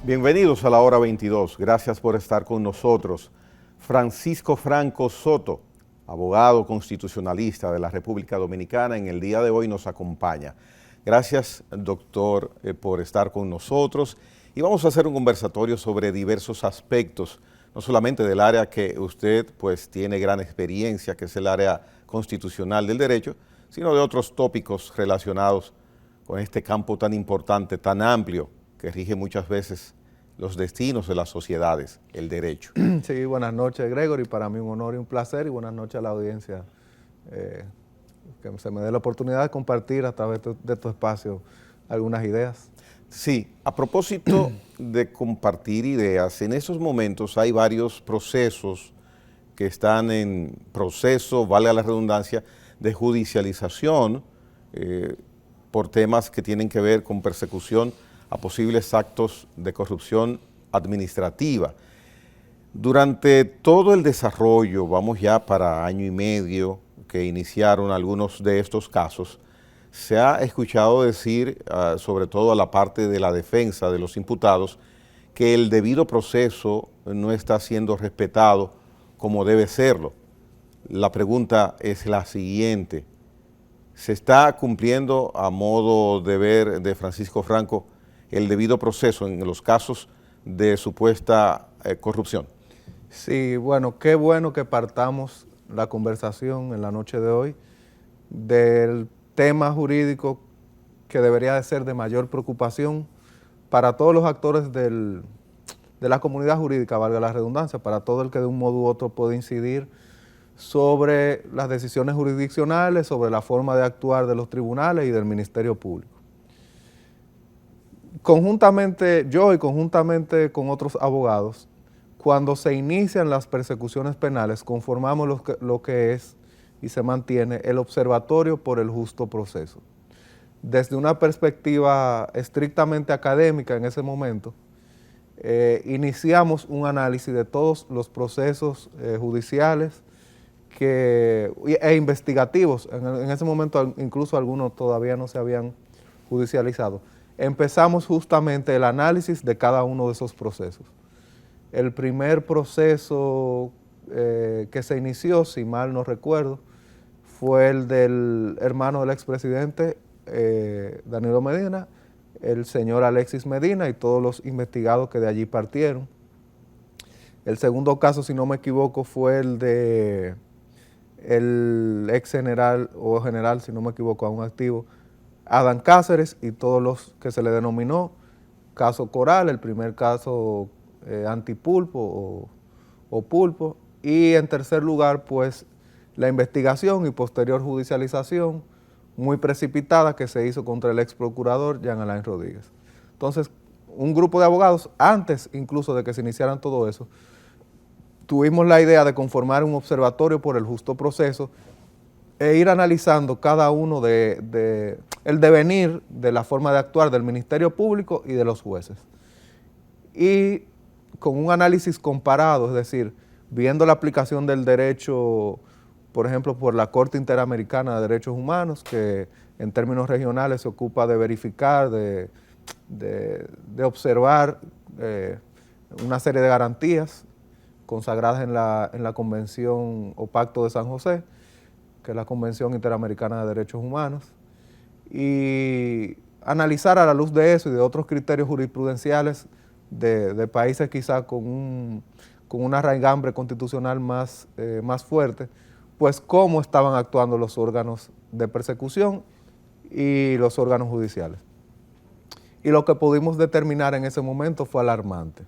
Bienvenidos a la hora 22. Gracias por estar con nosotros. Francisco Franco Soto, abogado constitucionalista de la República Dominicana, en el día de hoy nos acompaña. Gracias, doctor, por estar con nosotros. Y vamos a hacer un conversatorio sobre diversos aspectos, no solamente del área que usted pues tiene gran experiencia, que es el área constitucional del derecho, sino de otros tópicos relacionados con este campo tan importante, tan amplio, que rige muchas veces los destinos de las sociedades, el derecho. Sí, buenas noches, Gregory. Para mí un honor y un placer, y buenas noches a la audiencia. Que se me dé la oportunidad de compartir a través de tu espacio algunas ideas. Sí, a propósito de compartir ideas, en esos momentos hay varios procesos que están en proceso, valga la redundancia, de judicialización por temas que tienen que ver con persecución a posibles actos de corrupción administrativa. Durante todo el desarrollo, vamos ya para año y medio que iniciaron algunos de estos casos, se ha escuchado decir, sobre todo a la parte de la defensa de los imputados, que el debido proceso no está siendo respetado como debe serlo. La pregunta es la siguiente: ¿se está cumpliendo, a modo de ver de Francisco Franco, el debido proceso en los casos de supuesta corrupción? Sí, bueno que partamos la conversación en la noche de hoy del tema jurídico que debería de ser de mayor preocupación para todos los actores de la comunidad jurídica, valga la redundancia, para todo el que de un modo u otro puede incidir sobre las decisiones jurisdiccionales, sobre la forma de actuar de los tribunales y del Ministerio Público. Conjuntamente, yo y conjuntamente con otros abogados, cuando se inician las persecuciones penales, conformamos lo que es y se mantiene el Observatorio por el Justo Proceso. Desde una perspectiva estrictamente académica en ese momento, iniciamos un análisis de todos los procesos judiciales e investigativos. En ese momento incluso algunos todavía no se habían judicializado. Empezamos justamente el análisis de cada uno de esos procesos. El primer proceso que se inició, si mal no recuerdo, fue el del hermano del expresidente Danilo Medina, el señor Alexis Medina y todos los investigados que de allí partieron. El segundo caso, si no me equivoco, fue el de el ex general, o general, si no me equivoco, aún activo, Adán Cáceres y todos los que se le denominó caso Coral, el primer caso antipulpo o pulpo, y en tercer lugar, pues, la investigación y posterior judicialización muy precipitada que se hizo contra el ex procurador Jean Alain Rodríguez. Entonces, un grupo de abogados, antes incluso de que se iniciaran todo eso, tuvimos la idea de conformar un observatorio por el justo proceso e ir analizando cada uno el devenir de la forma de actuar del Ministerio Público y de los jueces. Y con un análisis comparado, es decir, viendo la aplicación del derecho, por ejemplo, por la Corte Interamericana de Derechos Humanos, que en términos regionales se ocupa de verificar, de observar una serie de garantías consagradas en la Convención o Pacto de San José, que es la Convención Interamericana de Derechos Humanos, y analizar a la luz de eso y de otros criterios jurisprudenciales de países quizá con una raigambre constitucional más fuerte, pues cómo estaban actuando los órganos de persecución y los órganos judiciales. Y lo que pudimos determinar en ese momento fue alarmante.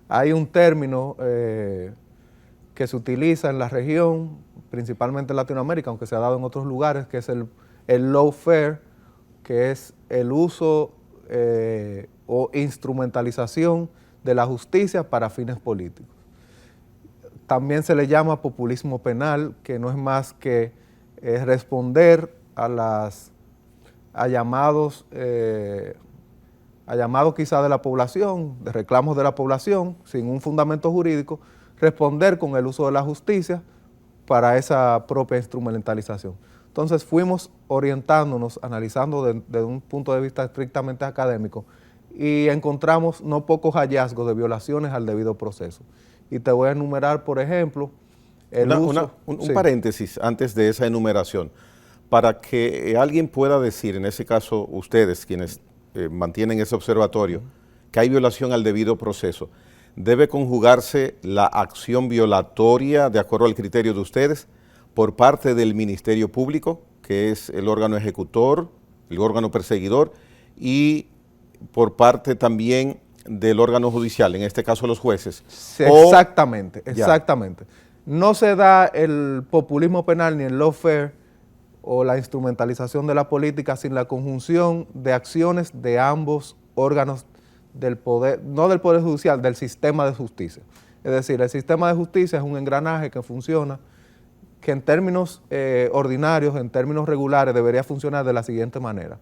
Hay un término que se utiliza en la región, principalmente en Latinoamérica, aunque se ha dado en otros lugares, que es el lawfare, que es el uso o instrumentalización de la justicia para fines políticos. También se le llama populismo penal, que no es más que responder a llamados quizá de la población, de reclamos de la población, sin un fundamento jurídico, responder con el uso de la justicia para esa propia instrumentalización. Entonces fuimos orientándonos, analizando desde un punto de vista estrictamente académico, y encontramos no pocos hallazgos de violaciones al debido proceso. Y te voy a enumerar, por ejemplo, un paréntesis antes de esa enumeración, para que alguien pueda decir, en ese caso ustedes, quienes mantienen ese observatorio, que hay violación al debido proceso. ¿Debe conjugarse la acción violatoria, de acuerdo al criterio de ustedes, por parte del Ministerio Público, que es el órgano ejecutor, el órgano perseguidor, y por parte también del órgano judicial, en este caso los jueces? Exactamente, exactamente. No se da el populismo penal ni el lawfare o la instrumentalización de la política sin la conjunción de acciones de ambos órganos del poder, no del poder judicial, del sistema de justicia. Es decir, el sistema de justicia es un engranaje que funciona, que en términos ordinarios, en términos regulares, debería funcionar de la siguiente manera.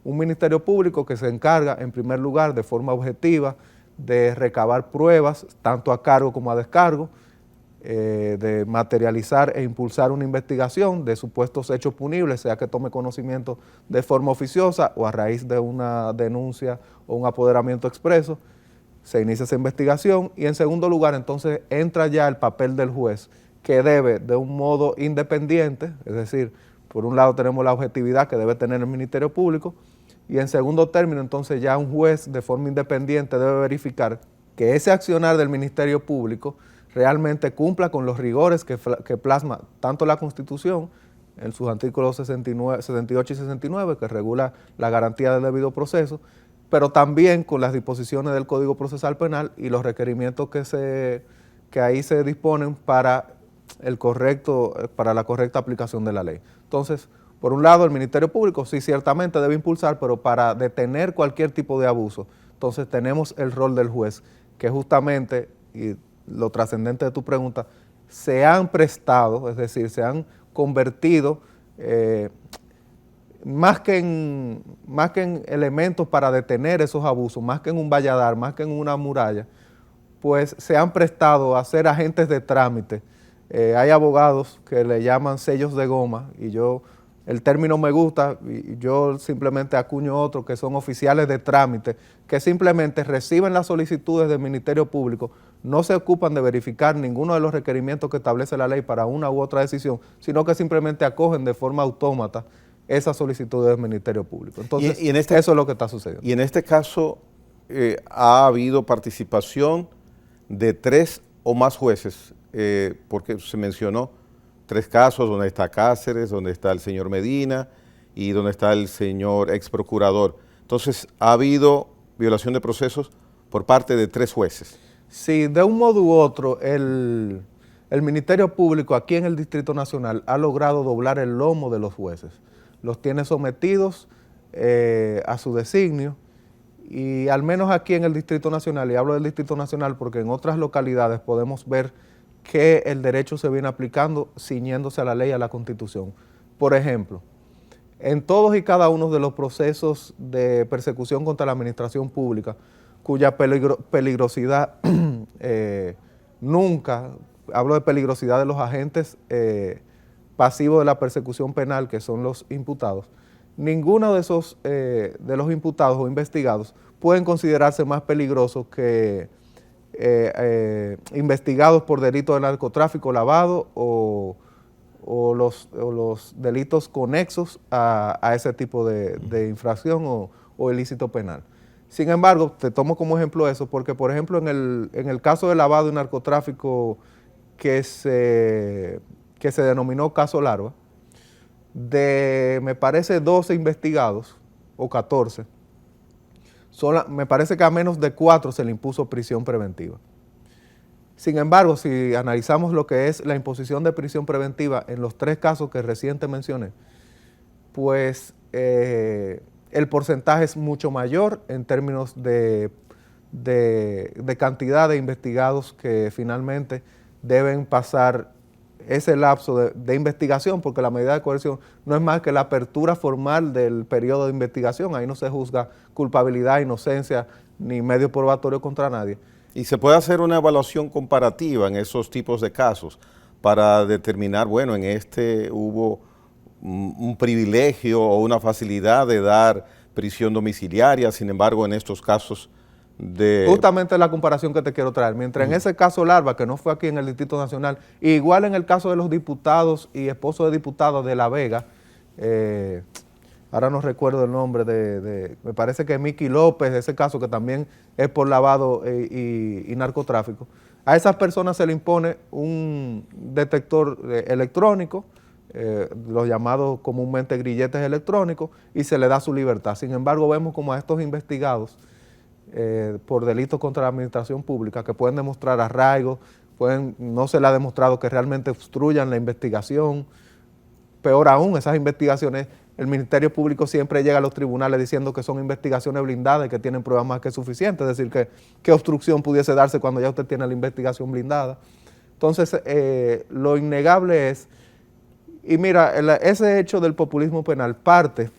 Un ministerio público que se encarga, en primer lugar, de forma objetiva, de recabar pruebas, tanto a cargo como a descargo, de materializar e impulsar una investigación de supuestos hechos punibles, sea que tome conocimiento de forma oficiosa o a raíz de una denuncia o un apoderamiento expreso, se inicia esa investigación y en segundo lugar entonces entra ya el papel del juez, que debe de un modo independiente, es decir, por un lado tenemos la objetividad que debe tener el Ministerio Público y en segundo término entonces ya un juez de forma independiente debe verificar que ese accionar del Ministerio Público realmente cumpla con los rigores que plasma tanto la Constitución en sus artículos 68 y 69 que regula la garantía del debido proceso, pero también con las disposiciones del Código Procesal Penal y los requerimientos que ahí se disponen para la correcta aplicación de la ley. Entonces, por un lado, el Ministerio Público sí ciertamente debe impulsar, pero para detener cualquier tipo de abuso, entonces tenemos el rol del juez, que justamente, y lo trascendente de tu pregunta, se han prestado, es decir, se han convertido más que en elementos para detener esos abusos, más que en un valladar, más que en una muralla, pues se han prestado a ser agentes de trámite. Hay abogados que le llaman sellos de goma y el término me gusta y yo simplemente acuño otro, que son oficiales de trámite, que simplemente reciben las solicitudes del Ministerio Público, no se ocupan de verificar ninguno de los requerimientos que establece la ley para una u otra decisión, sino que simplemente acogen de forma autómata esas solicitudes del Ministerio Público. Entonces, eso es lo que está sucediendo. Y en este caso, ¿ha habido participación de 3 o más jueces? Porque se mencionó 3 casos, donde está Cáceres, donde está el señor Medina y donde está el señor ex procurador. Entonces, ¿ha habido violación de procesos por parte de 3 jueces? Sí, de un modo u otro, el Ministerio Público aquí en el Distrito Nacional ha logrado doblar el lomo de los jueces. Los tiene sometidos a su designio y al menos aquí en el Distrito Nacional, y hablo del Distrito Nacional porque en otras localidades podemos ver que el derecho se viene aplicando ciñéndose a la ley y a la Constitución. Por ejemplo, en todos y cada uno de los procesos de persecución contra la administración pública, cuya peligrosidad nunca, hablo de peligrosidad de los agentes pasivos de la persecución penal, que son los imputados, ninguno de los imputados o investigados pueden considerarse más peligrosos que investigados por delitos de narcotráfico, lavado o los delitos conexos a ese tipo de infracción o ilícito penal. Sin embargo, te tomo como ejemplo eso porque, por ejemplo, en el caso de lavado y narcotráfico que se denominó caso Larva, me parece 12 investigados o 14, me parece que a menos de 4 se le impuso prisión preventiva. Sin embargo, si analizamos lo que es la imposición de prisión preventiva en los 3 casos que recién mencioné, pues el porcentaje es mucho mayor en términos de cantidad de investigados que finalmente deben pasar ese lapso de investigación, porque la medida de coerción no es más que la apertura formal del periodo de investigación. Ahí no se juzga culpabilidad, inocencia, ni medio probatorio contra nadie. ¿Y se puede hacer una evaluación comparativa en esos tipos de casos para determinar, bueno, en este hubo un privilegio o una facilidad de dar prisión domiciliaria, sin embargo, en estos casos de... Justamente la comparación que te quiero traer. Mientras en ese caso Larva, que no fue aquí en el Distrito Nacional, igual en el caso de los diputados y esposos de diputados de La Vega, ahora no recuerdo el nombre me parece que Miki López, ese caso que también es por lavado y narcotráfico, a esas personas se le impone un detector electrónico, los llamados comúnmente grilletes electrónicos, y se le da su libertad. Sin embargo, vemos como a estos investigados por delitos contra la administración pública, que pueden demostrar arraigo, no se le ha demostrado que realmente obstruyan la investigación. Peor aún, esas investigaciones, el Ministerio Público siempre llega a los tribunales diciendo que son investigaciones blindadas y que tienen pruebas más que suficientes, es decir, que obstrucción pudiese darse cuando ya usted tiene la investigación blindada. Entonces, lo innegable es, y mira, ese hecho del populismo penal parte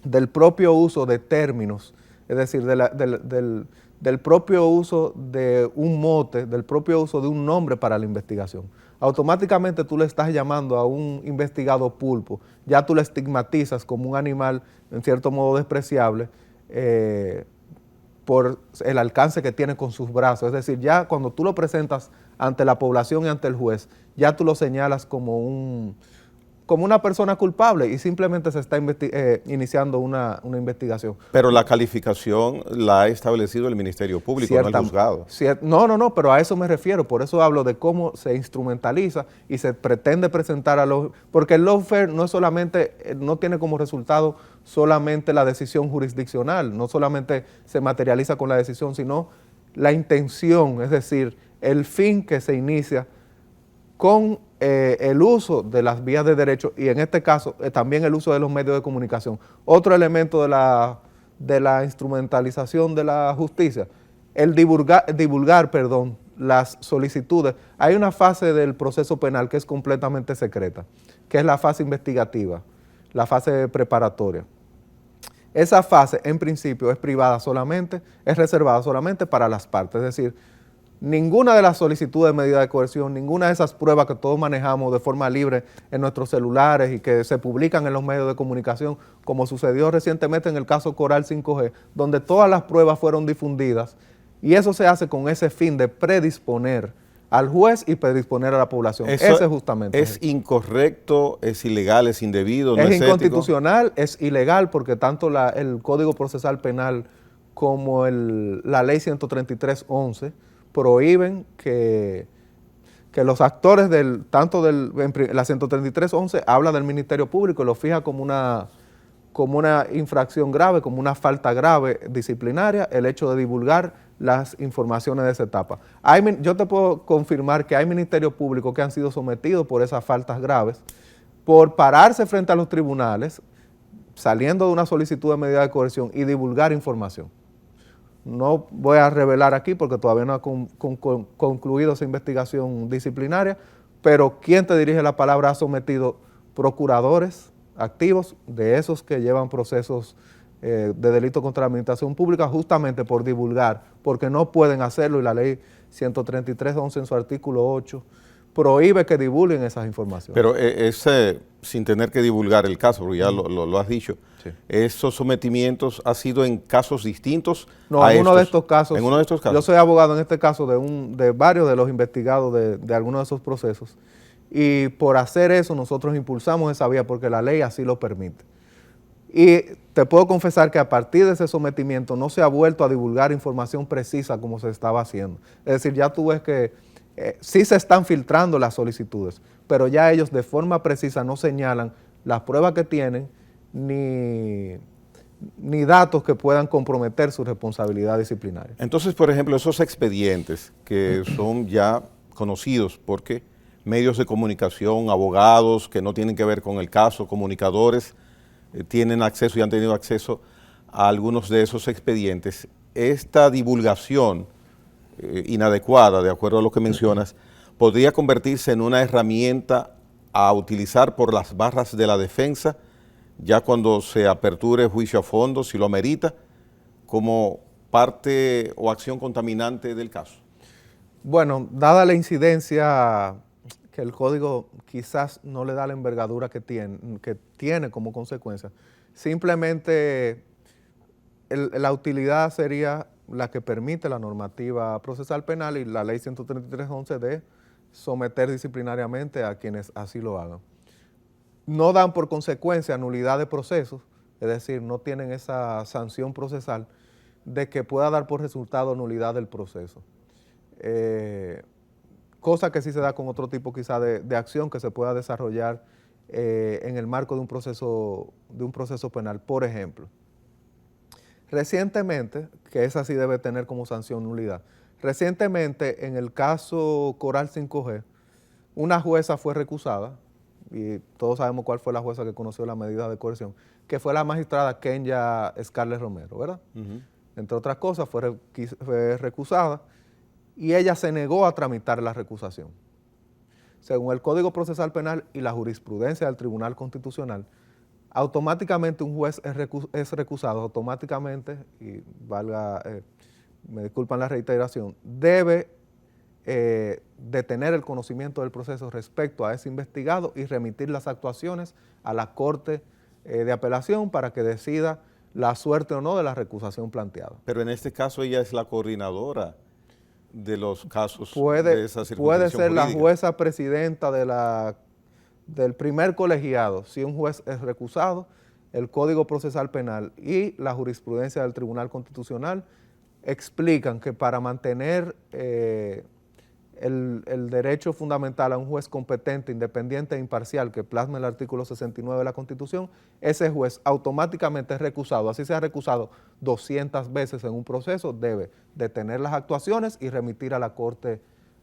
del propio uso de términos, es decir, del propio uso de un mote, del propio uso de un nombre para la investigación. Automáticamente tú le estás llamando a un investigado pulpo, ya tú le estigmatizas como un animal en cierto modo despreciable por el alcance que tiene con sus brazos. Es decir, ya cuando tú lo presentas ante la población y ante el juez, ya tú lo señalas como una persona culpable y simplemente se está iniciando una investigación. Pero la calificación la ha establecido el Ministerio Público, no el juzgado. No, pero a eso me refiero, por eso hablo de cómo se instrumentaliza y se pretende presentar porque el lawfare no es solamente, no tiene como resultado solamente la decisión jurisdiccional, no solamente se materializa con la decisión, sino la intención, es decir, el fin que se inicia con el uso de las vías de derecho y en este caso también el uso de los medios de comunicación. Otro elemento de la instrumentalización de la justicia, el divulgar las solicitudes. Hay una fase del proceso penal que es completamente secreta, que es la fase investigativa, la fase preparatoria. Esa fase en principio es privada solamente, es reservada solamente para las partes, es decir, ninguna de las solicitudes de medida de coerción, ninguna de esas pruebas que todos manejamos de forma libre en nuestros celulares y que se publican en los medios de comunicación, como sucedió recientemente en el caso Coral 5G, donde todas las pruebas fueron difundidas, y eso se hace con ese fin de predisponer al juez y predisponer a la población. Eso ese justamente es incorrecto, es ilegal, es indebido, no es inconstitucional, es ilegal, porque tanto el Código Procesal Penal como la Ley 133.11 prohíben que los actores la 133.11 habla del Ministerio Público y lo fija como una infracción grave, como una falta grave disciplinaria, el hecho de divulgar las informaciones de esa etapa. Yo te puedo confirmar que hay ministerios públicos que han sido sometidos por esas faltas graves, por pararse frente a los tribunales, saliendo de una solicitud de medida de coerción y divulgar información. No voy a revelar aquí porque todavía no ha concluido esa investigación disciplinaria, pero quien te dirige la palabra ha sometido procuradores activos de esos que llevan procesos de delito contra la administración pública justamente por divulgar, porque no pueden hacerlo y la ley 133.11 en su artículo 8 prohíbe que divulguen esas informaciones. Pero sin tener que divulgar el caso, porque ya lo has dicho, sí. ¿Esos sometimientos han sido en casos distintos? No, en uno de estos casos. ¿En uno de estos casos? Yo soy abogado en este caso de varios de los investigados de algunos de esos procesos, y por hacer eso nosotros impulsamos esa vía porque la ley así lo permite. Y te puedo confesar que a partir de ese sometimiento no se ha vuelto a divulgar información precisa como se estaba haciendo. Es decir, ya tú ves que sí se están filtrando las solicitudes, pero ya ellos de forma precisa no señalan las pruebas que tienen ni datos que puedan comprometer su responsabilidad disciplinaria. Entonces, por ejemplo, esos expedientes que son ya conocidos porque medios de comunicación, abogados que no tienen que ver con el caso, comunicadores, tienen acceso y han tenido acceso a algunos de esos expedientes. Esta divulgación inadecuada, de acuerdo a lo que mencionas, podría convertirse en una herramienta a utilizar por las barras de la defensa, ya cuando se aperture juicio a fondo, si lo amerita, como parte o acción contaminante del caso. Bueno, dada la incidencia que el código quizás no le da la envergadura que tiene como consecuencia, simplemente la utilidad sería la que permite la normativa procesal penal y la ley 133.11 de someter disciplinariamente a quienes así lo hagan. No dan por consecuencia nulidad de procesos, es decir, no tienen esa sanción procesal de que pueda dar por resultado nulidad del proceso. Cosa que sí se da con otro tipo quizá de acción que se pueda desarrollar en el marco de un proceso penal. Por ejemplo, recientemente, que esa sí debe tener como sanción nulidad, recientemente en el caso Coral 5G, una jueza fue recusada, y todos sabemos cuál fue la jueza que conoció la medida de coerción, que fue la magistrada Kenya Scarlett Romero, ¿verdad? Entre otras cosas, fue recusada y ella se negó a tramitar la recusación. Según el Código Procesal Penal y la jurisprudencia del Tribunal Constitucional, automáticamente un juez es recusado, automáticamente, y me disculpan la reiteración, debe de tener el conocimiento del proceso respecto a ese investigado y remitir las actuaciones a la Corte de Apelación para que decida la suerte o no de la recusación planteada. Pero en este caso ella es la coordinadora de los casos de esa circunscripción puede ser jurídica. La jueza presidenta del primer colegiado. Si un juez es recusado, el Código Procesal Penal y la jurisprudencia del Tribunal Constitucional explican que para mantener el derecho fundamental a un juez competente, independiente e imparcial que plasma el artículo 69 de la Constitución, ese juez automáticamente es recusado. Así se ha recusado 200 veces en un proceso, debe detener las actuaciones y remitir a la Corte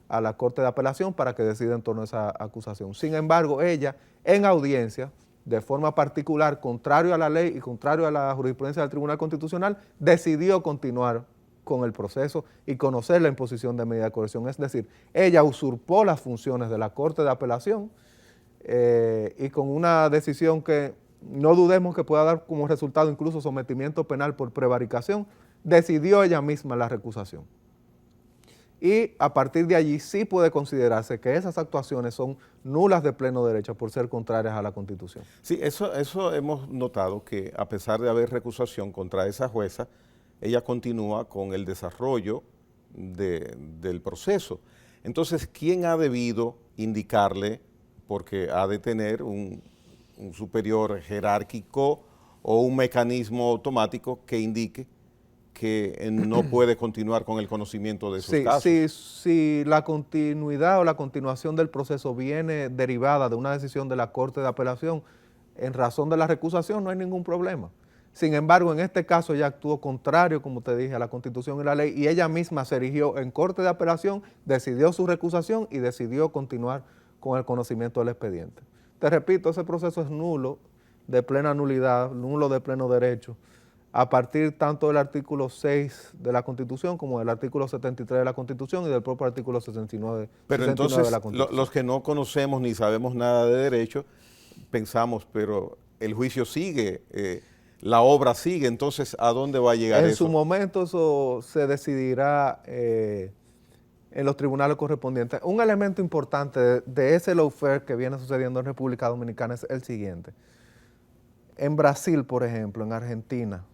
de Apelación para que decida en torno a esa acusación. Sin embargo, ella, en audiencia, de forma particular, contrario a la ley y contrario a la jurisprudencia del Tribunal Constitucional, decidió continuar con el proceso y conocer la imposición de medida de coerción. Es decir, ella usurpó las funciones de la Corte de Apelación y con una decisión que no dudemos que pueda dar como resultado incluso sometimiento penal por prevaricación, decidió ella misma la recusación. Y a partir de allí sí puede considerarse que esas actuaciones son nulas de pleno derecho por ser contrarias a la Constitución. Sí, eso hemos notado, que a pesar de haber recusación contra esa jueza, ella continúa con el desarrollo del proceso. Entonces, ¿quién ha debido indicarle, porque ha de tener un superior jerárquico o un mecanismo automático que indique que no puede continuar con el conocimiento de esos casos? Si la continuidad o la continuación del proceso viene derivada de una decisión de la Corte de Apelación, en razón de la recusación no hay ningún problema. Sin embargo, en este caso ella actuó contrario, como te dije, a la Constitución y la ley, y ella misma se erigió en Corte de Apelación, decidió su recusación y decidió continuar con el conocimiento del expediente. Te repito, ese proceso es nulo, de plena nulidad, nulo de pleno derecho, a partir tanto del artículo 6 de la Constitución como del artículo 73 de la Constitución y del propio artículo 69, pero 69 entonces, de la Constitución. Los que no conocemos ni sabemos nada de derecho, pensamos, pero el juicio sigue, la obra sigue, entonces ¿a dónde va a llegar eso? En su momento eso se decidirá en los tribunales correspondientes. Un elemento importante de ese lawfare que viene sucediendo en República Dominicana es el siguiente. En Brasil, por ejemplo, en Argentina,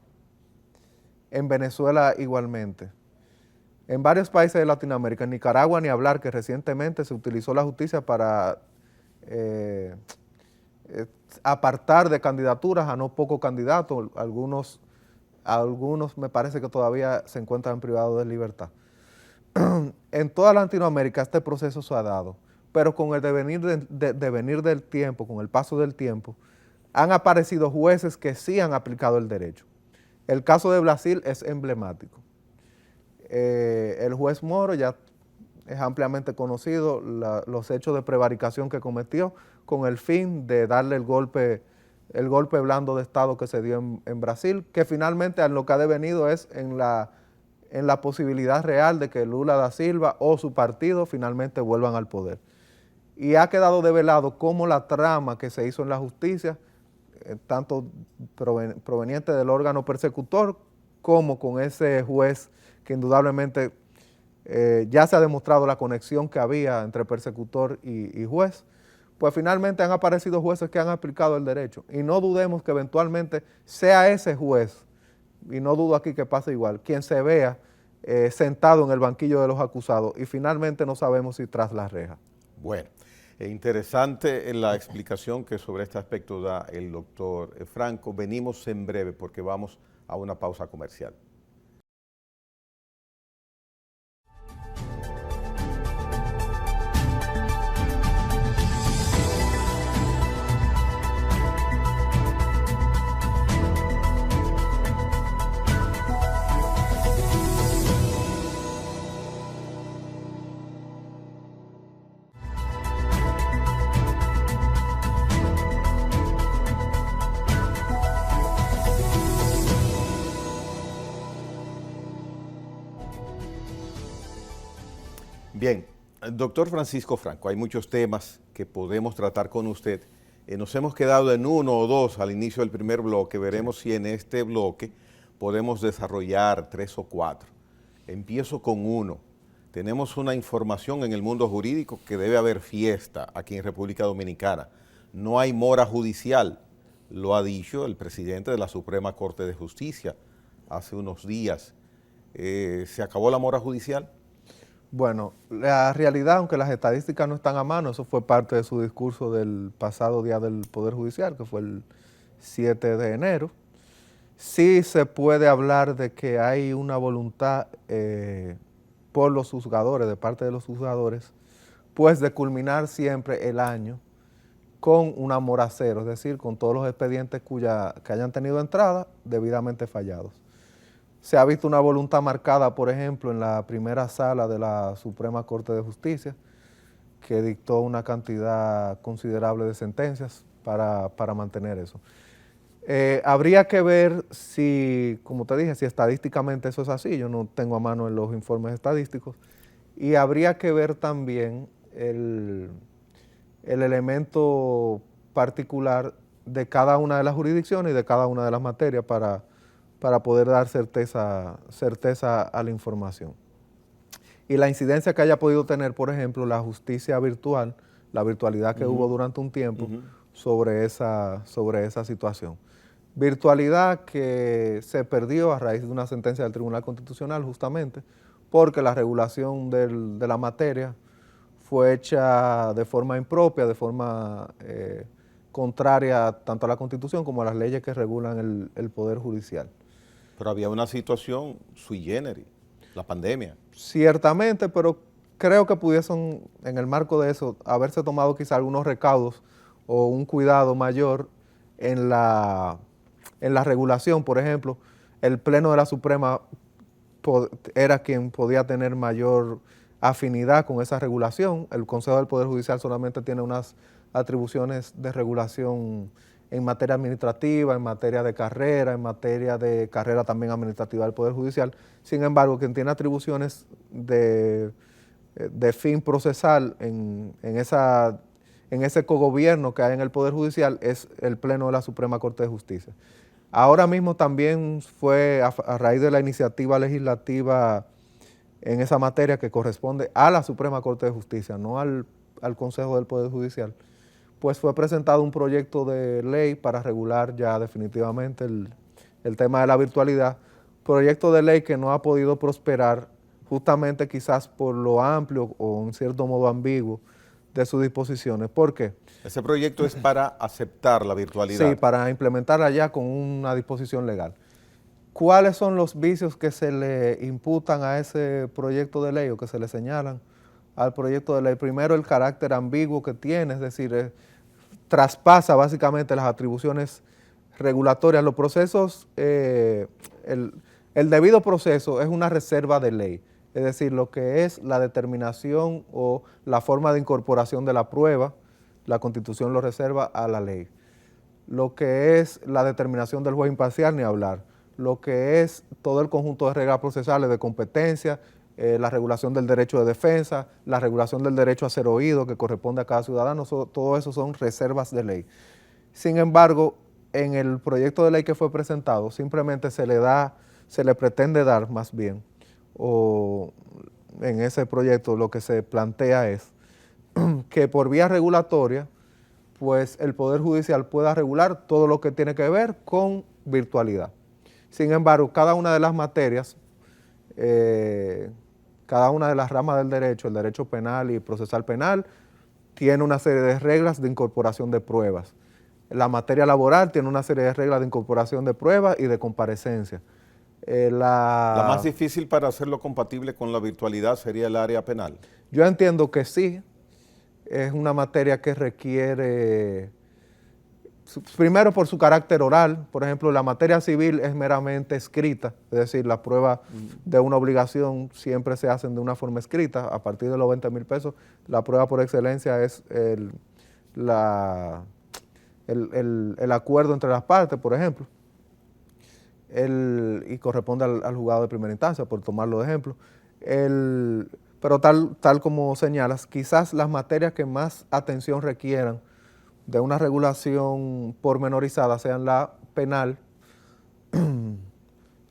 en Venezuela igualmente, en varios países de Latinoamérica, en Nicaragua ni hablar, que recientemente se utilizó la justicia para apartar de candidaturas a no pocos candidatos, algunos me parece que todavía se encuentran privados de libertad. En toda Latinoamérica este proceso se ha dado, pero con el devenir del tiempo, con el paso del tiempo, han aparecido jueces que sí han aplicado el derecho. El caso de Brasil es emblemático. El juez Moro ya es ampliamente conocido, los hechos de prevaricación que cometió con el fin de darle el golpe blando de Estado que se dio en Brasil, que finalmente lo que ha devenido es en la posibilidad real de que Lula da Silva o su partido finalmente vuelvan al poder. Y ha quedado develado cómo la trama que se hizo en la justicia, tanto proveniente del órgano persecutor como con ese juez que indudablemente ya se ha demostrado la conexión que había entre persecutor y juez, pues finalmente han aparecido jueces que han aplicado el derecho. Y no dudemos que eventualmente sea ese juez y no dudo aquí que pase igual, quien se vea sentado en el banquillo de los acusados y finalmente no sabemos si tras la reja. Bueno, interesante la explicación que sobre este aspecto da el doctor Franco. Venimos en breve porque vamos a una pausa comercial. Bien, doctor Francisco Franco, hay muchos temas que podemos tratar con usted. Nos hemos quedado en uno o dos al inicio del primer bloque. Veremos si en este bloque podemos desarrollar 3 o 4. Empiezo con uno. Tenemos una información en el mundo jurídico que debe haber fiesta aquí en República Dominicana. No hay mora judicial, lo ha dicho el presidente de la Suprema Corte de Justicia hace unos días. ¿Se acabó la mora judicial? Bueno, la realidad, aunque las estadísticas no están a mano, eso fue parte de su discurso del pasado Día del Poder Judicial, que fue el 7 de enero. Sí se puede hablar de que hay una voluntad por los juzgadores, de parte de los juzgadores, pues de culminar siempre el año con una mora cero, es decir, con todos los expedientes que hayan tenido entrada debidamente fallados. Se ha visto una voluntad marcada, por ejemplo, en la primera sala de la Suprema Corte de Justicia, que dictó una cantidad considerable de sentencias para mantener eso. Habría que ver si, como te dije, si estadísticamente eso es así. Yo no tengo a mano en los informes estadísticos. Y habría que ver también el elemento particular de cada una de las jurisdicciones y de cada una de las materias para poder dar certeza a la información. Y la incidencia que haya podido tener, por ejemplo, la justicia virtual, la virtualidad que hubo durante un tiempo sobre esa situación. Virtualidad que se perdió a raíz de una sentencia del Tribunal Constitucional justamente porque la regulación de la materia fue hecha de forma impropia, de forma contraria tanto a la Constitución como a las leyes que regulan el Poder Judicial. Pero había una situación sui generis, la pandemia. Ciertamente, pero creo que pudiesen, en el marco de eso, haberse tomado quizá algunos recaudos o un cuidado mayor en la regulación. Por ejemplo, el Pleno de la Suprema era quien podía tener mayor afinidad con esa regulación. El Consejo del Poder Judicial solamente tiene unas atribuciones de regulación en materia administrativa, en materia de carrera, en materia de carrera también administrativa del Poder Judicial. Sin embargo, quien tiene atribuciones de fin procesal en ese cogobierno que hay en el Poder Judicial es el Pleno de la Suprema Corte de Justicia. Ahora mismo también fue a raíz de la iniciativa legislativa en esa materia que corresponde a la Suprema Corte de Justicia, no al Consejo del Poder Judicial, pues fue presentado un proyecto de ley para regular ya definitivamente el tema de la virtualidad, proyecto de ley que no ha podido prosperar justamente quizás por lo amplio o en cierto modo ambiguo de sus disposiciones. ¿Por qué? Ese proyecto es para aceptar la virtualidad. Sí, para implementarla ya con una disposición legal. ¿Cuáles son los vicios que se le imputan a ese proyecto de ley o que se le señalan al proyecto de ley? Primero, el carácter ambiguo que tiene, es decir, traspasa básicamente las atribuciones regulatorias. Los procesos, el debido proceso es una reserva de ley, es decir, lo que es la determinación o la forma de incorporación de la prueba, la Constitución lo reserva a la ley. Lo que es la determinación del juez imparcial, ni hablar. Lo que es todo el conjunto de reglas procesales de competencia, la regulación del derecho de defensa, la regulación del derecho a ser oído que corresponde a cada ciudadano, todo eso son reservas de ley. Sin embargo, en el proyecto de ley que fue presentado, simplemente se le pretende dar más bien, o en ese proyecto lo que se plantea es que por vía regulatoria, pues el Poder Judicial pueda regular todo lo que tiene que ver con virtualidad. Sin embargo, cada una de las materias, cada una de las ramas del derecho, el derecho penal y procesal penal, tiene una serie de reglas de incorporación de pruebas. La materia laboral tiene una serie de reglas de incorporación de pruebas y de comparecencia. La más difícil para hacerlo compatible con la virtualidad sería el área penal. Yo entiendo que sí, es una materia que requiere, primero por su carácter oral, por ejemplo, la materia civil es meramente escrita, es decir, las pruebas de una obligación siempre se hacen de una forma escrita, a partir de los 20,000 pesos, la prueba por excelencia es el acuerdo entre las partes, por ejemplo, y corresponde al juzgado de primera instancia, por tomarlo de ejemplo. Pero tal como señalas, quizás las materias que más atención requieran de una regulación pormenorizada sean la penal,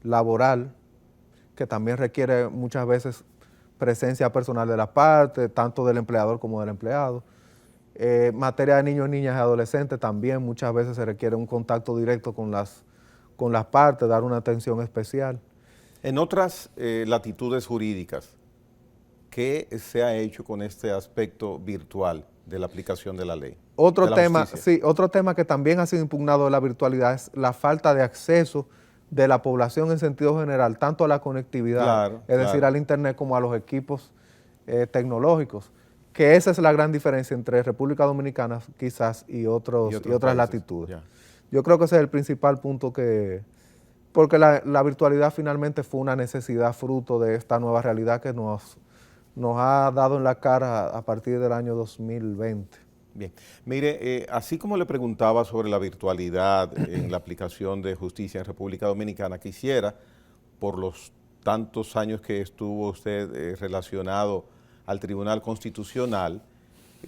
laboral, que también requiere muchas veces presencia personal de las partes, tanto del empleador como del empleado. Materia de niños, niñas y adolescentes también muchas veces se requiere un contacto directo con las partes, dar una atención especial. En otras latitudes jurídicas, ¿qué se ha hecho con este aspecto virtual de la aplicación de la ley? Otro tema que también ha sido impugnado de la virtualidad es la falta de acceso de la población en sentido general, tanto a la conectividad, es decir, al Internet, como a los equipos tecnológicos, que esa es la gran diferencia entre República Dominicana quizás y otras latitudes. Ya. Yo creo que ese es el principal punto porque la virtualidad finalmente fue una necesidad fruto de esta nueva realidad que nos ha dado en la cara a partir del año 2020. Bien, mire, así como le preguntaba sobre la virtualidad en la aplicación de justicia en República Dominicana, quisiera, por los tantos años que estuvo usted relacionado al Tribunal Constitucional,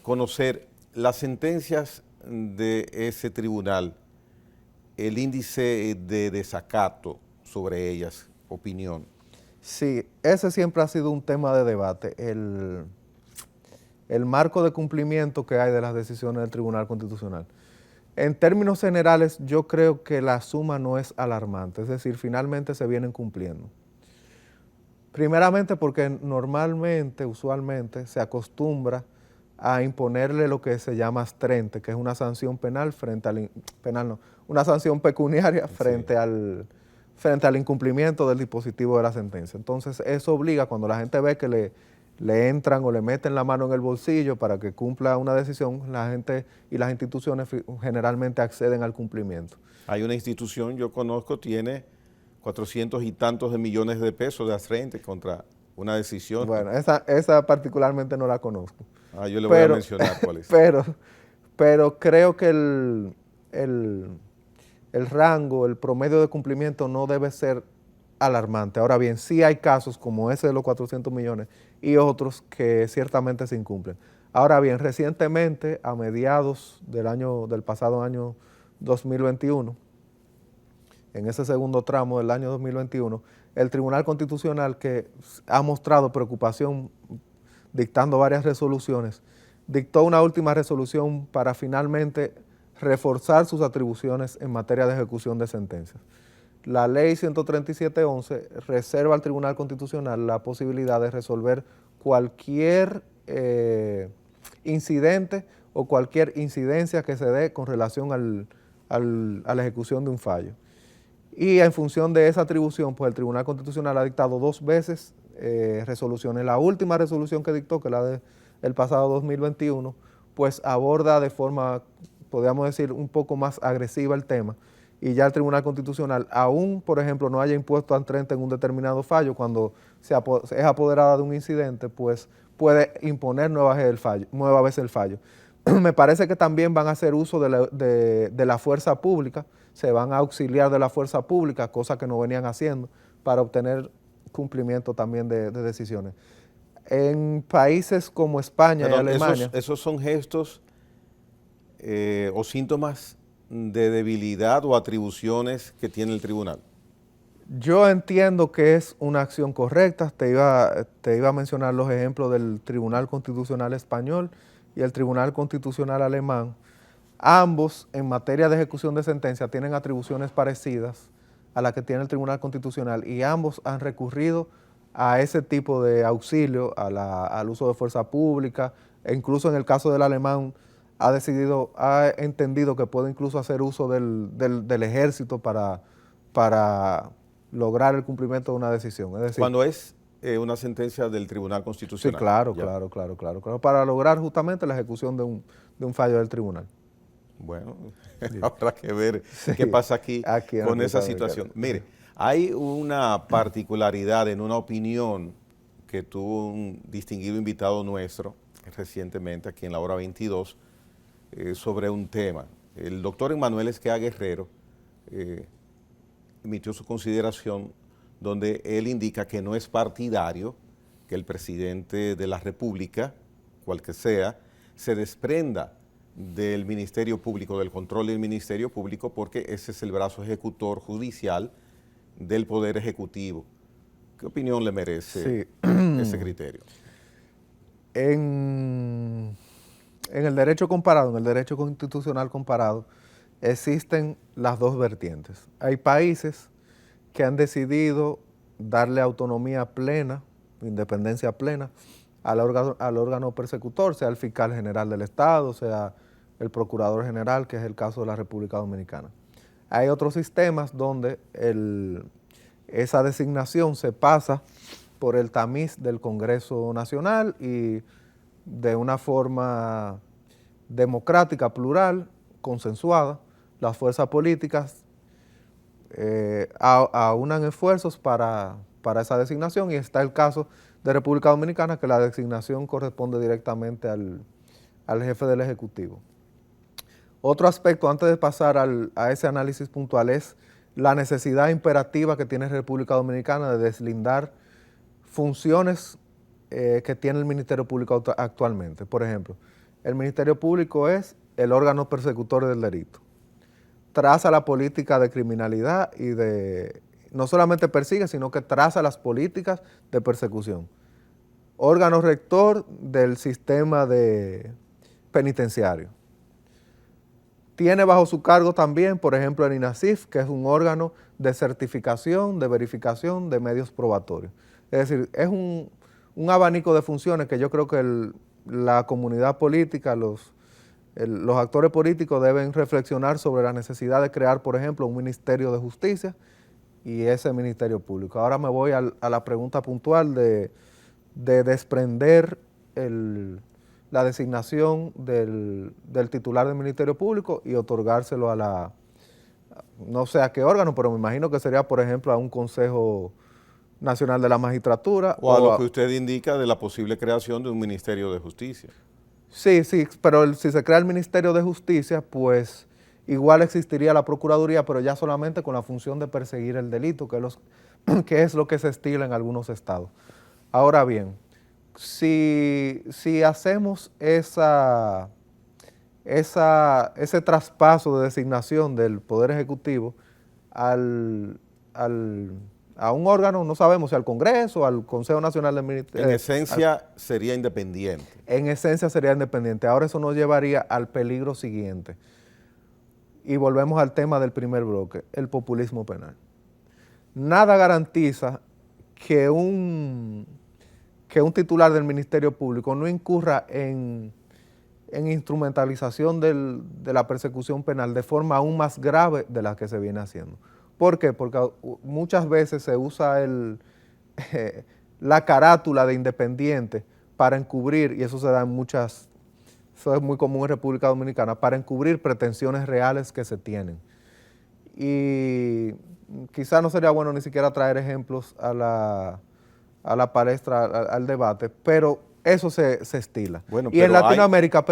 conocer las sentencias de ese tribunal, el índice de desacato sobre ellas, opinión. Sí, ese siempre ha sido un tema de debate, el marco de cumplimiento que hay de las decisiones del Tribunal Constitucional. En términos generales, yo creo que la suma no es alarmante, es decir, finalmente se vienen cumpliendo. Primeramente porque normalmente, usualmente, se acostumbra a imponerle lo que se llama astrente, que es una sanción penal una sanción pecuniaria frente al incumplimiento del dispositivo de la sentencia. Entonces, eso obliga, cuando la gente ve que le entran o le meten la mano en el bolsillo para que cumpla una decisión, la gente y las instituciones generalmente acceden al cumplimiento. Hay una institución, yo conozco, tiene 400 y tantos de millones de pesos de astrente contra una decisión. Bueno, esa particularmente no la conozco. Yo le voy a mencionar cuál es. Pero creo que el rango, el promedio de cumplimiento no debe ser alarmante. Ahora bien, sí hay casos como ese de los 400 millones y otros que ciertamente se incumplen. Ahora bien, recientemente, a mediados del pasado año 2021, en ese segundo tramo del año 2021, el Tribunal Constitucional, que ha mostrado preocupación dictando varias resoluciones, dictó una última resolución para finalmente reforzar sus atribuciones en materia de ejecución de sentencias. La ley 137.11 reserva al Tribunal Constitucional la posibilidad de resolver cualquier incidente o cualquier incidencia que se dé con relación a la ejecución de un fallo. Y en función de esa atribución, pues el Tribunal Constitucional ha dictado 2 veces resoluciones. La última resolución que dictó, que es la del pasado 2021, pues aborda de forma, podríamos decir, un poco más agresiva el tema. Y ya el Tribunal Constitucional, aún, por ejemplo, no haya impuesto astrente en un determinado fallo, cuando es apoderada de un incidente, pues puede imponer nueva vez el fallo. Me parece que también van a hacer uso de la fuerza pública, se van a auxiliar de la fuerza pública, cosa que no venían haciendo, para obtener cumplimiento también de decisiones. En países como España y Alemania... Esos son gestos o síntomas de debilidad o atribuciones que tiene el tribunal. Yo entiendo que es una acción correcta. Te iba a mencionar los ejemplos del Tribunal Constitucional Español y el Tribunal Constitucional Alemán. Ambos, en materia de ejecución de sentencia, tienen atribuciones parecidas a la que tiene el Tribunal Constitucional, y ambos han recurrido a ese tipo de auxilio, al uso de fuerza pública, e incluso en el caso del alemán ha entendido que puede incluso hacer uso del ejército para lograr el cumplimiento de una decisión. Es decir, cuando es una sentencia del Tribunal sí, Constitucional. claro, Ya. claro, para lograr justamente la ejecución de un fallo del tribunal. Bueno, habrá que ver Sí, qué pasa aquí en con esa República situación. Dominicana. Mire, hay una particularidad en una opinión que tuvo un distinguido invitado nuestro recientemente aquí en la hora 22 sobre un tema. El doctor Emmanuel Esquea Guerrero emitió su consideración donde él indica que no es partidario que el presidente de la República, cual que sea, se desprenda del Ministerio Público, del control del Ministerio Público, porque ese es el brazo ejecutor judicial del Poder Ejecutivo. ¿Qué opinión le merece ese criterio? En el derecho comparado, en el derecho constitucional comparado, existen las dos vertientes. Hay países que han decidido darle autonomía plena, independencia plena, al órgano persecutor, sea el fiscal general del Estado, sea el procurador general, que es el caso de la República Dominicana. Hay otros sistemas donde esa designación se pasa por el tamiz del Congreso Nacional y de una forma democrática, plural, consensuada, las fuerzas políticas aunan esfuerzos para esa designación, y está el caso de República Dominicana, que la designación corresponde directamente al jefe del Ejecutivo. Otro aspecto, antes de pasar a ese análisis puntual, es la necesidad imperativa que tiene República Dominicana de deslindar funciones que tiene el Ministerio Público actualmente. Por ejemplo, el Ministerio Público es el órgano persecutor del delito. Traza la política de criminalidad y no solamente persigue, sino que traza las políticas de persecución. Órgano rector del sistema penitenciario. Tiene bajo su cargo también, por ejemplo, el INASIF, que es un órgano de certificación, de verificación de medios probatorios. Es decir, es un abanico de funciones que yo creo que la comunidad política, los actores políticos deben reflexionar sobre la necesidad de crear, por ejemplo, un Ministerio de Justicia y ese Ministerio Público. Ahora me voy a la pregunta puntual de desprender la designación del titular del Ministerio Público y otorgárselo no sé a qué órgano, pero me imagino que sería, por ejemplo, a un Consejo Nacional de la Magistratura. O a lo que usted indica de la posible creación de un Ministerio de Justicia. Sí, pero si se crea el Ministerio de Justicia, pues igual existiría la Procuraduría, pero ya solamente con la función de perseguir el delito, que es lo que se estila en algunos estados. Ahora bien, si hacemos ese traspaso de designación del Poder Ejecutivo a un órgano, no sabemos si al Congreso, al Consejo Nacional del Ministerio. En esencia sería independiente. En esencia sería independiente. Ahora eso nos llevaría al peligro siguiente. Y volvemos al tema del primer bloque, el populismo penal. Nada garantiza que un titular del Ministerio Público no incurra en instrumentalización de la persecución penal de forma aún más grave de la que se viene haciendo. ¿Por qué? Porque muchas veces se usa la carátula de independiente para encubrir, y eso se da eso es muy común en República Dominicana, para encubrir pretensiones reales que se tienen. Y quizás no sería bueno ni siquiera traer ejemplos a la palestra, al debate, pero eso se estila. Bueno, y en Latinoamérica,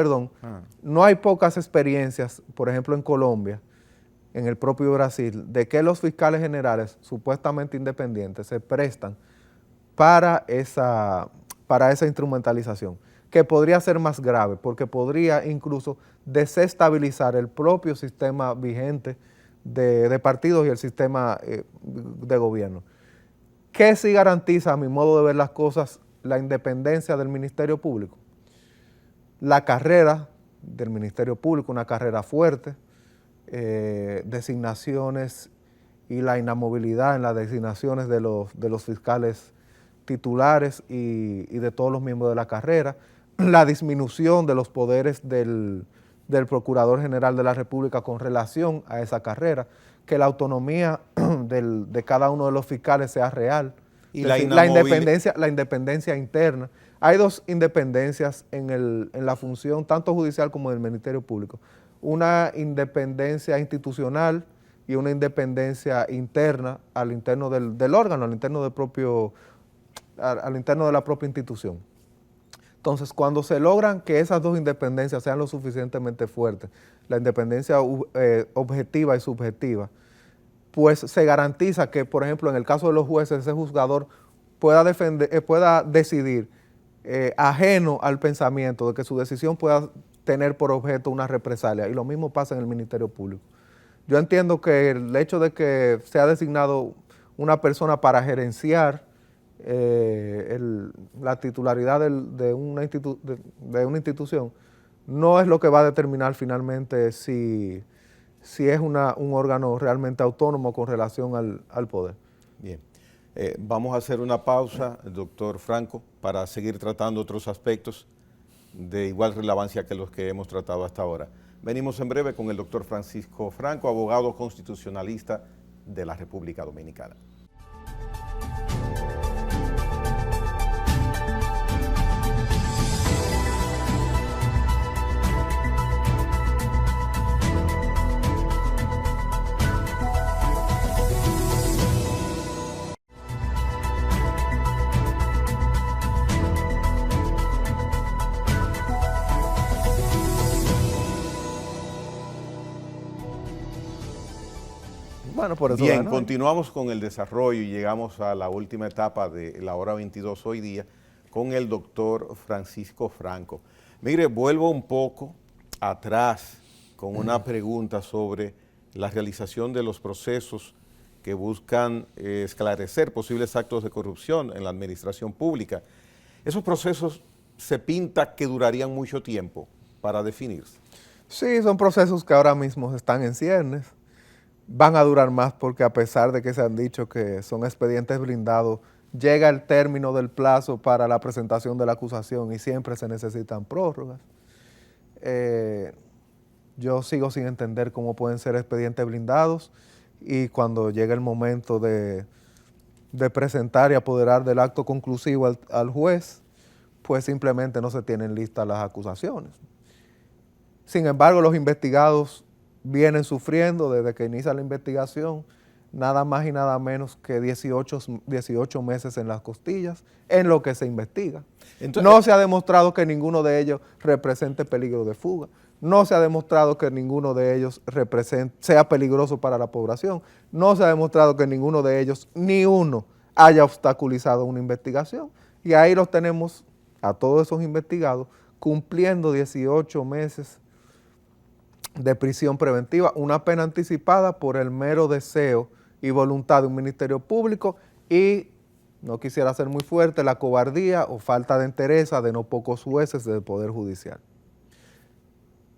no hay pocas experiencias, por ejemplo en Colombia, en el propio Brasil, de que los fiscales generales, supuestamente independientes, se prestan para esa instrumentalización, que podría ser más grave, porque podría incluso desestabilizar el propio sistema vigente de partidos y el sistema de gobierno. ¿Qué sí garantiza, a mi modo de ver las cosas, la independencia del Ministerio Público? La carrera del Ministerio Público, una carrera fuerte, designaciones y la inamovilidad en las designaciones de los fiscales titulares y de todos los miembros de la carrera, la disminución de los poderes del Procurador General de la República con relación a esa carrera, que la autonomía de cada uno de los fiscales sea real, y decir, la independencia interna. Hay dos independencias en la función tanto judicial como del Ministerio Público, una independencia institucional y una independencia interna al interno del órgano, al interno de la propia institución. Entonces, cuando se logran que esas dos independencias sean lo suficientemente fuertes, la independencia objetiva y subjetiva, pues se garantiza que, por ejemplo, en el caso de los jueces, ese juzgador pueda decidir ajeno al pensamiento de que su decisión pueda tener por objeto una represalia. Y lo mismo pasa en el Ministerio Público. Yo entiendo que el hecho de que se ha designado una persona para gerenciar la titularidad de una institución no es lo que va a determinar finalmente si es un órgano realmente autónomo con relación al poder. Bien. Vamos a hacer una pausa, doctor Franco, para seguir tratando otros aspectos de igual relevancia que los que hemos tratado hasta ahora. Venimos en breve con el doctor Francisco Franco, abogado constitucionalista de la República Dominicana. Bueno, por eso bien, continuamos con el desarrollo y llegamos a la última etapa de la hora 22 hoy día con el doctor Francisco Franco. Mire, vuelvo un poco atrás con una pregunta sobre la realización de los procesos que buscan esclarecer posibles actos de corrupción en la administración pública. Esos procesos se pinta que durarían mucho tiempo para definirse. Sí, son procesos que ahora mismo están en ciernes. Van a durar más porque a pesar de que se han dicho que son expedientes blindados, llega el término del plazo para la presentación de la acusación y siempre se necesitan prórrogas. Yo sigo sin entender cómo pueden ser expedientes blindados y cuando llega el momento de presentar y apoderar del acto conclusivo al juez, pues simplemente no se tienen listas las acusaciones. Sin embargo, los investigados vienen sufriendo desde que inicia la investigación nada más y nada menos que 18 meses en las costillas en lo que se investiga. Entonces, no se ha demostrado que ninguno de ellos represente peligro de fuga, no se ha demostrado que ninguno de ellos sea peligroso para la población, no se ha demostrado que ninguno de ellos, ni uno, haya obstaculizado una investigación. Y ahí los tenemos a todos esos investigados cumpliendo 18 meses de prisión preventiva, una pena anticipada por el mero deseo y voluntad de un ministerio público y, no quisiera ser muy fuerte, la cobardía o falta de entereza de no pocos jueces del Poder Judicial.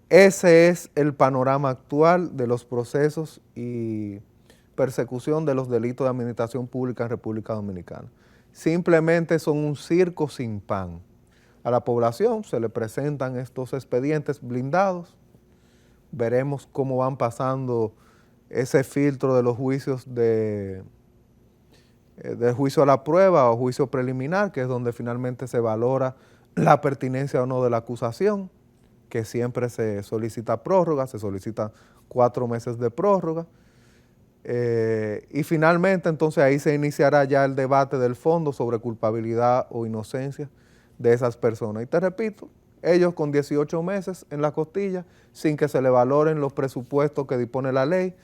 Ese es el panorama actual de los procesos y persecución de los delitos de administración pública en República Dominicana. Simplemente son un circo sin pan. A la población se le presentan estos expedientes blindados. Veremos cómo van pasando ese filtro de los juicios del juicio a la prueba o juicio preliminar, que es donde finalmente se valora la pertinencia o no de la acusación, que siempre se solicita prórroga, se solicitan 4 meses de prórroga. Y finalmente entonces ahí se iniciará ya el debate del fondo sobre culpabilidad o inocencia de esas personas. Y te repito, ellos con 18 meses en la costilla, sin que se le valoren los presupuestos que dispone la ley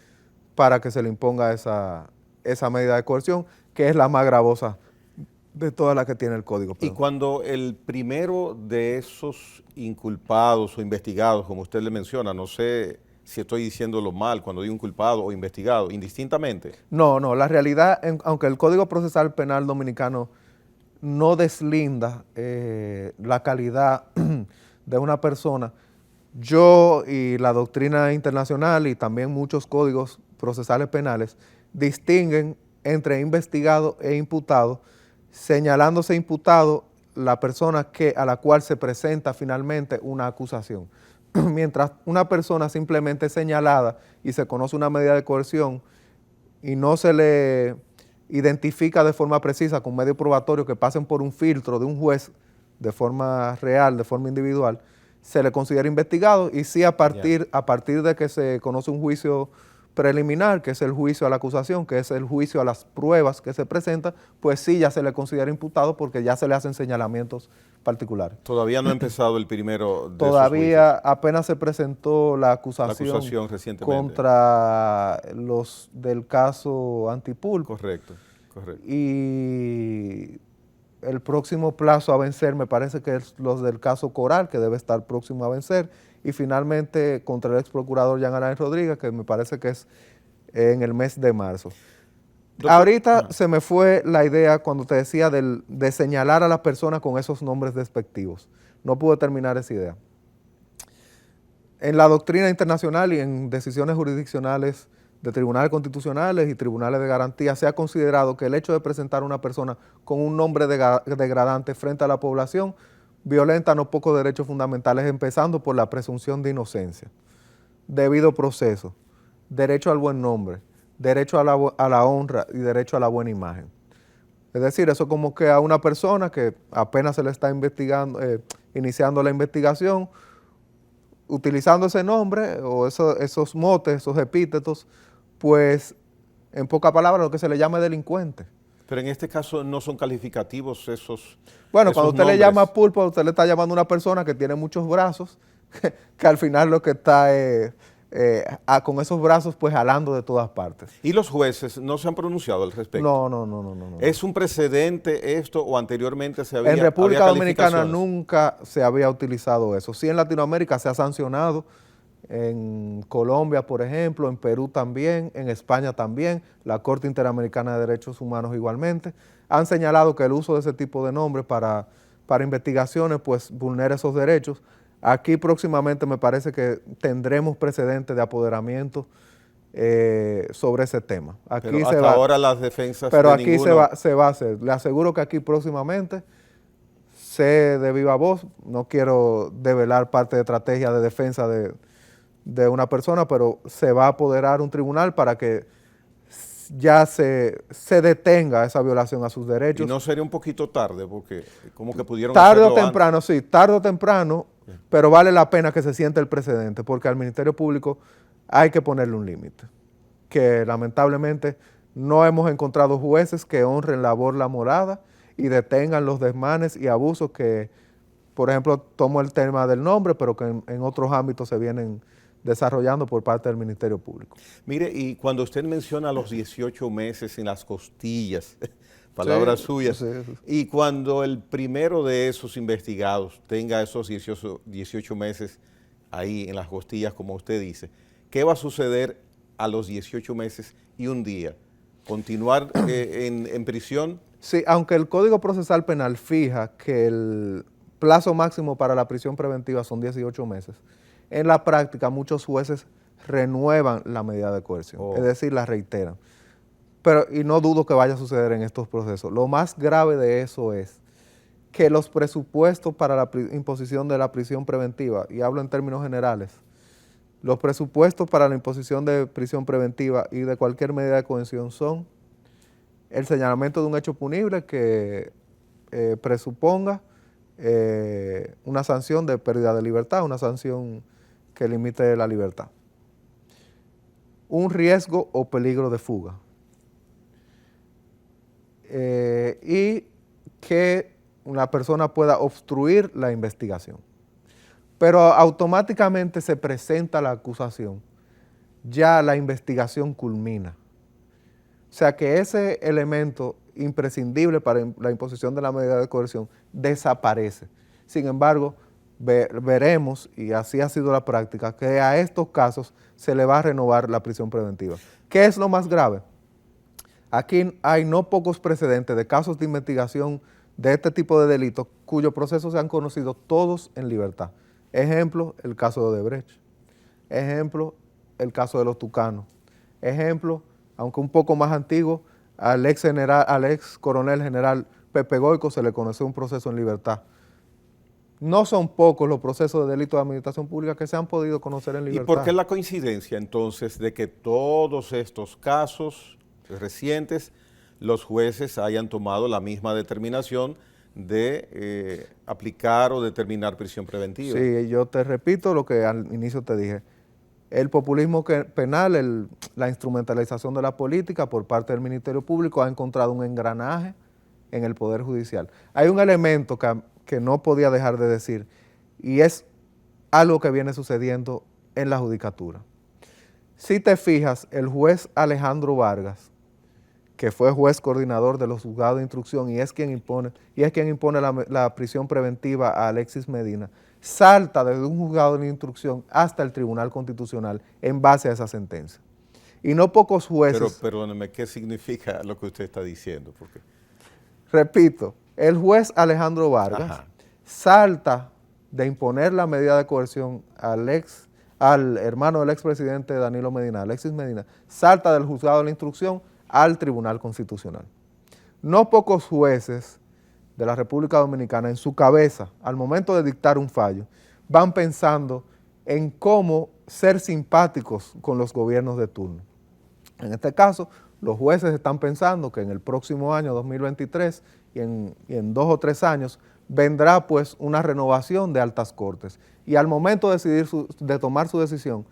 para que se le imponga esa medida de coerción, que es la más gravosa de todas las que tiene el Código Penal. Y cuando el primero de esos inculpados o investigados, como usted le menciona, no sé si estoy diciéndolo mal, cuando digo inculpado o investigado, indistintamente. No, la realidad, aunque el Código Procesal Penal Dominicano no deslinda la calidad de una persona, yo y la doctrina internacional y también muchos códigos procesales penales distinguen entre investigado e imputado, señalándose imputado la persona a la cual se presenta finalmente una acusación. Mientras una persona simplemente es señalada y se conoce una medida de coerción y no se le identifica de forma precisa con medios probatorios que pasen por un filtro de un juez de forma real, de forma individual, se le considera investigado y sí a partir de que se conoce un juicio preliminar, que es el juicio a la acusación, que es el juicio a las pruebas que se presentan, pues sí ya se le considera imputado porque ya se le hacen señalamientos particulares. Todavía no ha empezado el primero de Todavía esos juicios. Apenas se presentó la acusación recientemente. Contra los del caso Antipul. Correcto. Y el próximo plazo a vencer me parece que es los del caso Coral, que debe estar próximo a vencer, y finalmente contra el ex procurador Jean Alain Rodríguez, que me parece que es en el mes de marzo. Doctor, ahorita se me fue la idea cuando te decía de señalar a las personas con esos nombres despectivos. No pude terminar esa idea. En la doctrina internacional y en decisiones jurisdiccionales de tribunales constitucionales y tribunales de garantía se ha considerado que el hecho de presentar a una persona con un nombre degradante frente a la población violenta no pocos derechos fundamentales, empezando por la presunción de inocencia, debido proceso, derecho al buen nombre, derecho a la honra y derecho a la buena imagen. Es decir, eso como que a una persona que apenas se le está investigando, iniciando la investigación, utilizando ese nombre o esos motes, esos epítetos, pues en pocas palabras lo que se le llama delincuente. Pero en este caso no son calificativos esos. Bueno, cuando usted le llama pulpo, usted le está llamando a una persona que tiene muchos brazos, que al final lo que está con esos brazos pues jalando de todas partes. ¿Y los jueces no se han pronunciado al respecto? No. ¿Es un precedente esto o anteriormente se había En República Dominicana nunca se había utilizado eso. Sí, en Latinoamérica se ha sancionado, en Colombia, por ejemplo, en Perú también, en España también, la Corte Interamericana de Derechos Humanos igualmente, han señalado que el uso de ese tipo de nombres para investigaciones pues vulnera esos derechos. Aquí próximamente me parece que tendremos precedentes de apoderamiento sobre ese tema. Aquí pero hasta ahora las defensas pero de aquí ninguno... se va a hacer. Le aseguro que aquí próximamente, sé de viva voz, no quiero develar parte de estrategia de defensa de una persona, pero se va a apoderar un tribunal para que ya se detenga esa violación a sus derechos. Y no sería un poquito tarde, porque como que pudieron tarde o temprano, antes. Sí, tarde o temprano, pero vale la pena que se siente el precedente, porque al Ministerio Público hay que ponerle un límite, que lamentablemente no hemos encontrado jueces que honren la borla morada y detengan los desmanes y abusos que, por ejemplo, tomo el tema del nombre, pero que en otros ámbitos se vienen desarrollando por parte del Ministerio Público. Mire, y cuando usted menciona los 18 meses en las costillas, palabras suyas, sí. Y cuando el primero de esos investigados tenga esos 18 meses ahí en las costillas, como usted dice, ¿qué va a suceder a los 18 meses y un día? ¿Continuar en prisión? Sí, aunque el Código Procesal Penal fija que el plazo máximo para la prisión preventiva son 18 meses, en la práctica muchos jueces renuevan la medida de coerción, es decir, la reiteran. Y no dudo que vaya a suceder en estos procesos. Lo más grave de eso es que los presupuestos para la imposición de la prisión preventiva, y hablo en términos generales, los presupuestos para la imposición de prisión preventiva y de cualquier medida de coerción son el señalamiento de un hecho punible que presuponga una sanción de pérdida de libertad, una sanción que limite la libertad, un riesgo o peligro de fuga, y que una persona pueda obstruir la investigación. Pero automáticamente se presenta la acusación, ya la investigación culmina. O sea que ese elemento imprescindible para la imposición de la medida de coerción desaparece. Sin embargo, veremos, y así ha sido la práctica, que a estos casos se le va a renovar la prisión preventiva. ¿Qué es lo más grave? Aquí hay no pocos precedentes de casos de investigación de este tipo de delitos cuyos procesos se han conocido todos en libertad. Ejemplo, el caso de Odebrecht. Ejemplo, el caso de los Tucanos. Ejemplo, aunque un poco más antiguo, al ex coronel general Pepe Goico se le conoció un proceso en libertad. No son pocos los procesos de delito de administración pública que se han podido conocer en ¿Y libertad. por qué la coincidencia entonces de que todos estos casos recientes los jueces hayan tomado la misma determinación de aplicar o determinar prisión preventiva? Sí, yo te repito lo que al inicio te dije. El populismo penal, la instrumentalización de la política por parte del Ministerio Público ha encontrado un engranaje en el Poder Judicial. Hay un elemento que no podía dejar de decir y es algo que viene sucediendo en la judicatura. Si te fijas, el juez Alejandro Vargas, que fue juez coordinador de los juzgados de instrucción y es quien impone la prisión preventiva a Alexis Medina, salta desde un juzgado de instrucción hasta el Tribunal Constitucional en base a esa sentencia. Y no pocos jueces... Pero perdóneme, ¿qué significa lo que usted está diciendo? Porque... Repito, el juez Alejandro Vargas salta de imponer la medida de coerción al hermano del expresidente Danilo Medina, Alexis Medina, salta del juzgado de la instrucción al Tribunal Constitucional. No pocos jueces de la República Dominicana en su cabeza, al momento de dictar un fallo, van pensando en cómo ser simpáticos con los gobiernos de turno. En este caso, los jueces están pensando que en el próximo año 2023 y en 2 o 3 años vendrá pues una renovación de altas cortes. Y al momento de tomar su decisión,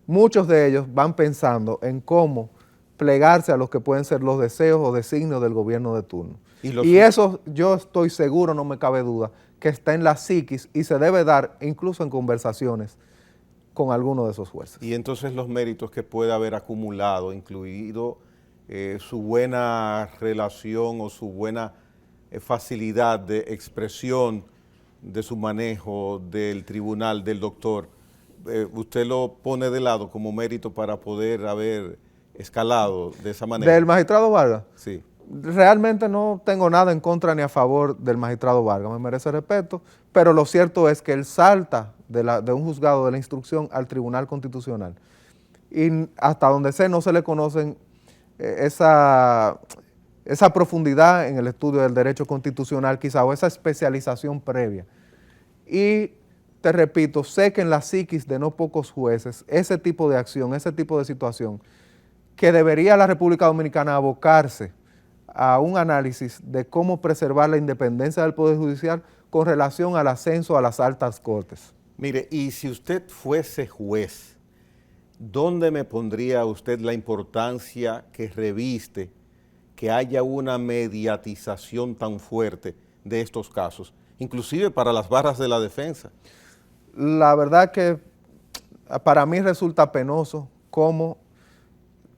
muchos de ellos van pensando en cómo plegarse a los que pueden ser los deseos o designios del gobierno de turno. Y eso yo estoy seguro, no me cabe duda, que está en la psiquis y se debe dar incluso en conversaciones con algunos de esos jueces. Y entonces los méritos que puede haber acumulado, incluido su buena relación o su buena facilidad de expresión de su manejo del tribunal, del doctor, usted lo pone de lado como mérito para poder haber escalado de esa manera. ¿Del magistrado Vargas? Sí. Realmente no tengo nada en contra ni a favor del magistrado Vargas, me merece respeto, pero lo cierto es que él salta de un juzgado de la instrucción al Tribunal Constitucional. Y hasta donde sé no se le conocen esa profundidad en el estudio del derecho constitucional quizá, o esa especialización previa. Y te repito, sé que en la psiquis de no pocos jueces, ese tipo de acción, ese tipo de situación, que debería la República Dominicana abocarse a un análisis de cómo preservar la independencia del Poder Judicial con relación al ascenso a las altas cortes. Mire, y si usted fuese juez, ¿dónde me pondría usted la importancia que reviste que haya una mediatización tan fuerte de estos casos, inclusive para las barras de la defensa? La verdad que para mí resulta penoso cómo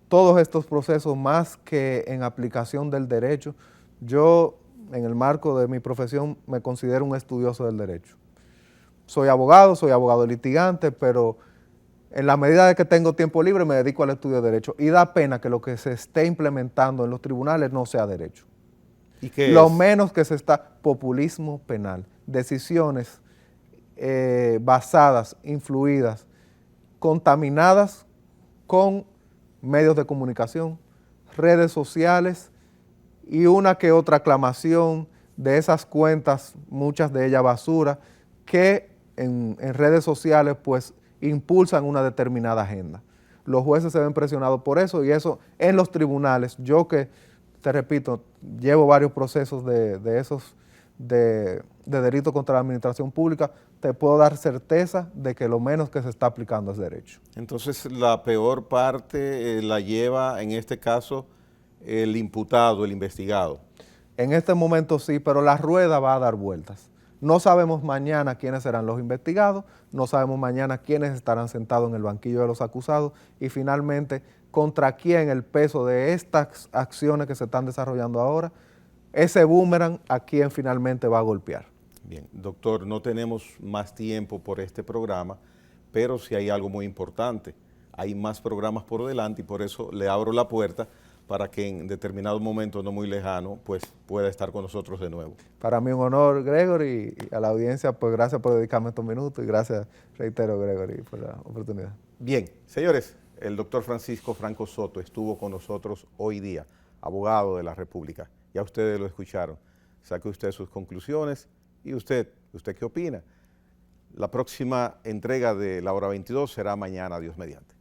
todos estos procesos, más que en aplicación del derecho, yo en el marco de mi profesión me considero un estudioso del derecho. Soy abogado litigante, pero en la medida de que tengo tiempo libre me dedico al estudio de derecho y da pena que lo que se esté implementando en los tribunales no sea derecho. ¿Y qué Lo es? menos que se está, populismo penal, decisiones basadas, influidas, contaminadas con medios de comunicación, redes sociales y una que otra aclamación de esas cuentas, muchas de ellas basura, que en redes sociales pues impulsan una determinada agenda. Los jueces se ven presionados por eso y eso en los tribunales, yo que, te repito, llevo varios procesos de delito contra la administración pública, te puedo dar certeza de que lo menos que se está aplicando es derecho. Entonces la peor parte la lleva en este caso el imputado, el investigado. En este momento sí, pero la rueda va a dar vueltas. No sabemos mañana quiénes serán los investigados, no sabemos mañana quiénes estarán sentados en el banquillo de los acusados y finalmente contra quién el peso de estas acciones que se están desarrollando ahora, ese boomerang a quién finalmente va a golpear. Bien, doctor, no tenemos más tiempo por este programa, pero sí hay algo muy importante. Hay más programas por delante y por eso le abro la puerta para que en determinado momento no muy lejano pues pueda estar con nosotros de nuevo. Para mí un honor, Gregory, y a la audiencia pues gracias por dedicarme estos minutos y gracias, reitero, Gregory, por la oportunidad. Bien, señores, El doctor Francisco Franco Soto estuvo con nosotros hoy día, abogado de la República. Ya ustedes lo escucharon. Saque usted sus conclusiones y usted qué opina. La próxima entrega de La Hora 22 será mañana, Dios mediante.